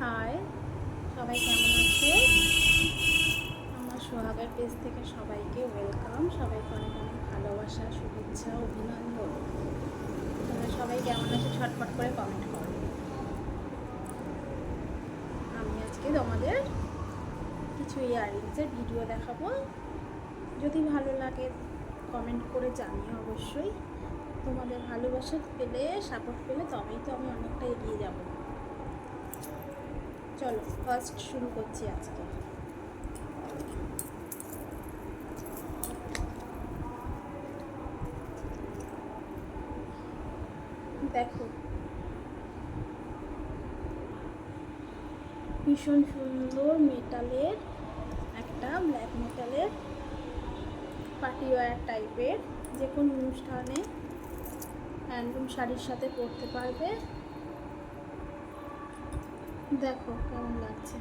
High, সবাই কেমন আছো? আমার সোহাগের পেজ থেকে সবাইকে ওয়েলকাম। সবাইকে অনেক অনেক ভালোবাসা, শুভেচ্ছা, অভিনন্দন। তোমরা সবাই কেমন আছো ছটফট করে কমেন্ট করো। আমি আজকে তোমাদের কিছু ইয়াররিংসের ভিডিও দেখাবো। যদি ভালো লাগে কমেন্ট করে জানিও অবশ্যই। তোমাদের ভালোবাসা পেলে, সাপোর্ট পেলে তবেই তো আমি অনেকটা এগিয়ে যাব। চলো ফার্স্ট শুরু করছি আজকে। দেখো, ভীষণ সুন্দর মেটালের একটা ব্ল্যাক মেটালের পার্টি ওয়্যার টাইপের, যে কোনো অনুষ্ঠানে হ্যান্ডলুম শাড়ির সাথে পরতে পারবে। দেখো কেমন লাগছে।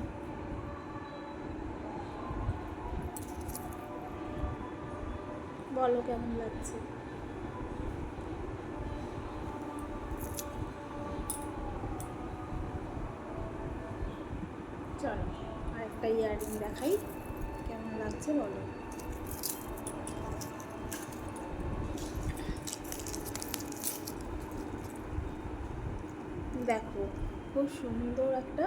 বলো কেমন লাগছে। চলো আরেকটা ইয়াররিং দেখাই, কেমন লাগছে বলো। দেখো খুব সুন্দর একটা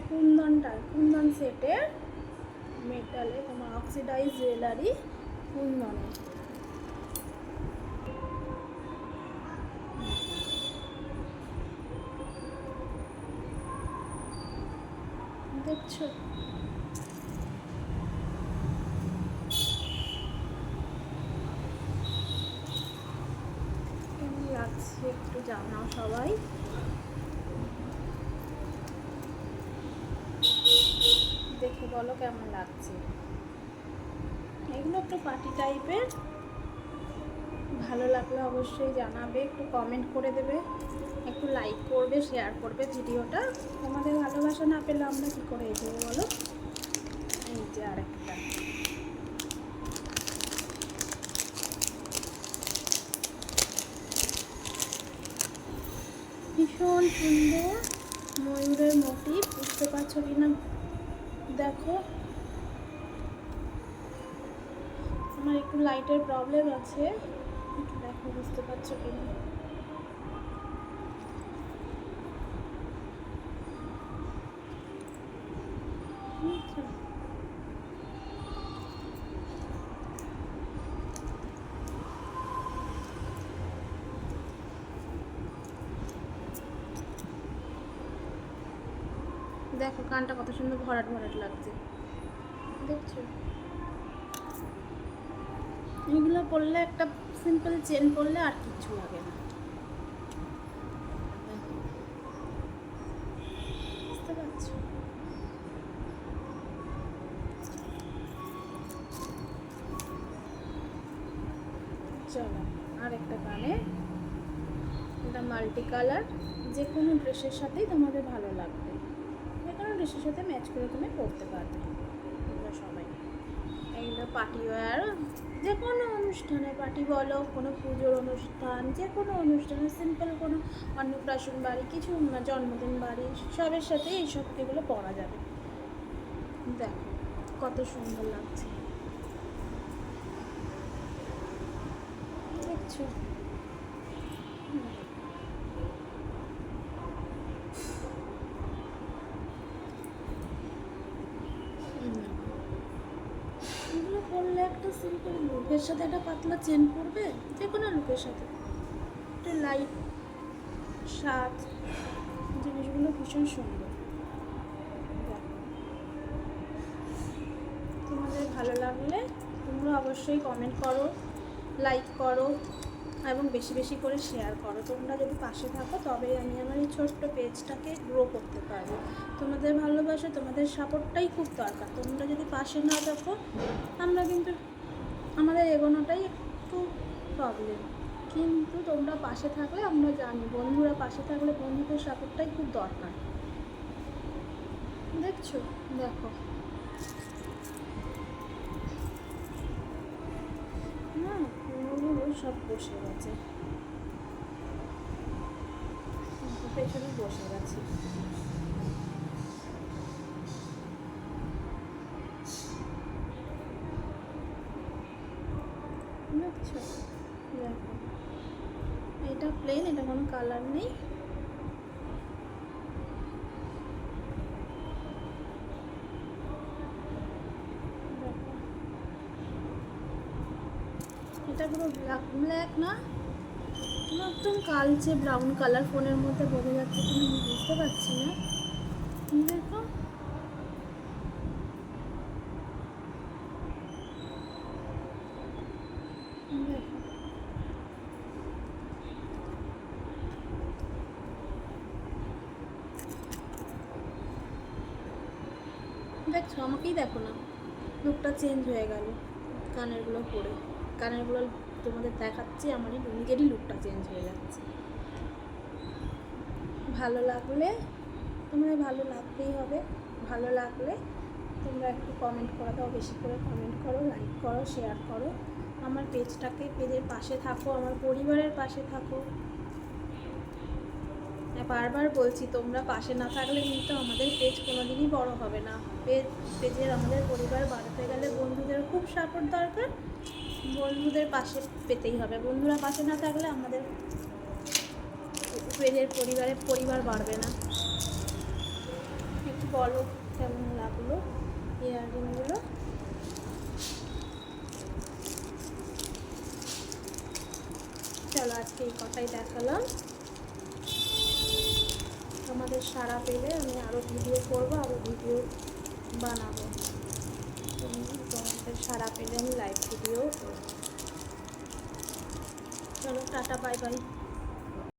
কুন্দন সেটের মেটালে তোমার অক্সিডাইজ জুয়েলারি কুন্দনের। দেখছো কেমন লাগছে একটু জানাও সবাই। দেখে বলো কেমন লাগছে। এগুলো একটু পার্টি টাইপের, ভালো লাগলে অবশ্যই জানাবে, একটু কমেন্ট করে দেবে, একটু লাইক করবে, শেয়ার করবে ভিডিওটা। তোমাদের ভালোবাসা না পেলে আমরা কী করে এগোবো বলো। এই যে আরেকটা, ভীষণ সুন্দর ময়ূরের মোটিভ, বুঝতে পারছো কিনা দেখো। আমার একটু লাইটের প্রবলেম আছে, একটু দেখো বুঝতে পারছো কিনা। দেখো কানটা কত সুন্দর ভরাট ভরাট লাগছে, দেখছো। এগুলো পরলে, একটা সিম্পল চেন পরলে আর কিছু লাগে না, বুঝতে পারছো। চলো আরেকটা কানে, এটা মাল্টি কালার, যে কোনো ড্রেসের সাথেই তোমাদের ভালো লাগবে, যে কোনো ড্রেসের সাথে ম্যাচ করে তুমি পরতে পারবে তোমরা সবাই। এইগুলো পার্টি ওয়্যার, যে কোনো অনুষ্ঠানে, পার্টি বলো, কোনো পুজোর অনুষ্ঠান, যে কোনো অনুষ্ঠানে, সিম্পল কোনো অন্নপ্রাশন বাড়ি, কিছু জন্মদিন বাড়ি, সবের সাথে এইসব এগুলো পরা যাবে। দেখো কত সুন্দর লাগছে, দেখছো। এগুলো পরলে একটা সিম্পল লুকের সাথে একটা পাতলা চেন পরবে, যে কোনো লুকের সাথে একটা লাইট সাজ, জিনিসগুলো ভীষণ সুন্দর। তোমাদের ভালো লাগলে তোমরা অবশ্যই কমেন্ট করো, লাইক করো এবং বেশি বেশি করে শেয়ার করো। তোমরা যদি পাশে থাকো তবেই আমি আমার এই ছোট্ট পেজটাকে গ্রো করতে পারবো। তোমাদের ভালোবাসা, তোমাদের সাপোর্টটাই খুব দরকার। তোমরা যদি পাশে না থাকো, আমরা কিন্তু আমাদের এগোনোটাই একটু প্রবলেম। কিন্তু তোমরা পাশে থাকলে, আমরা জানি বন্ধুরা পাশে থাকলে বন্ধুদের সাপোর্টটাই খুব দরকার। দেখছো, দেখো সব বসে গেছে, পেছনে বসে গেছি। বুঝছো? দেখো, এটা প্লেন, এটা কোনো কালার নেই। দেখো, এটা পুরো ব্ল্যাক না, একদম কালচে ব্রাউন কালার। ফোনের মধ্যে বোঝা যাচ্ছে কিনা আমি বুঝতে পারছি না। দেখো, দেখো, দেখছো, আমাকেই দেখো না, লুকটা চেঞ্জ হয়ে গেল কানেরগুলো পরে। কানেরগুলো তোমাদের দেখাচ্ছি, আমারই নিজেরই লুকটা চেঞ্জ হয়ে যাচ্ছে। ভালো লাগলে, তোমাদের ভালো লাগতেই হবে। ভালো লাগলে তোমরা একটু কমেন্ট করে দাও, বেশি করে কমেন্ট করো, লাইক করো, শেয়ার করো। আমার পেজের পাশে থাকো, আমার পরিবারের পাশে থাকো। বারবার বলছি, তোমরা পাশে না থাকলে কিন্তু আমাদের পেজ কোনোদিনই বড় হবে না। পেজের আমাদের পরিবার বাড়াতে গেলে বন্ধুদের খুব সাপোর্ট দরকার। বন্ধুদের পাশে পেতেই হবে। বন্ধুরা পাশে না থাকলে আমাদের পেজের পরিবার বাড়বে না। একটু বলো কেমন লাগলো ইয়াররিংগুলো। চলো, আজকে এই কথাই দেখালাম। আমাদের সাড়া পেলে আমি আরও ভিডিও করবো, আরও ভিডিও বানাবো। তোমাদের সাড়া পেলে আমি লাইভ ভিডিও করবো। চলো, টাটা, বাই বাই।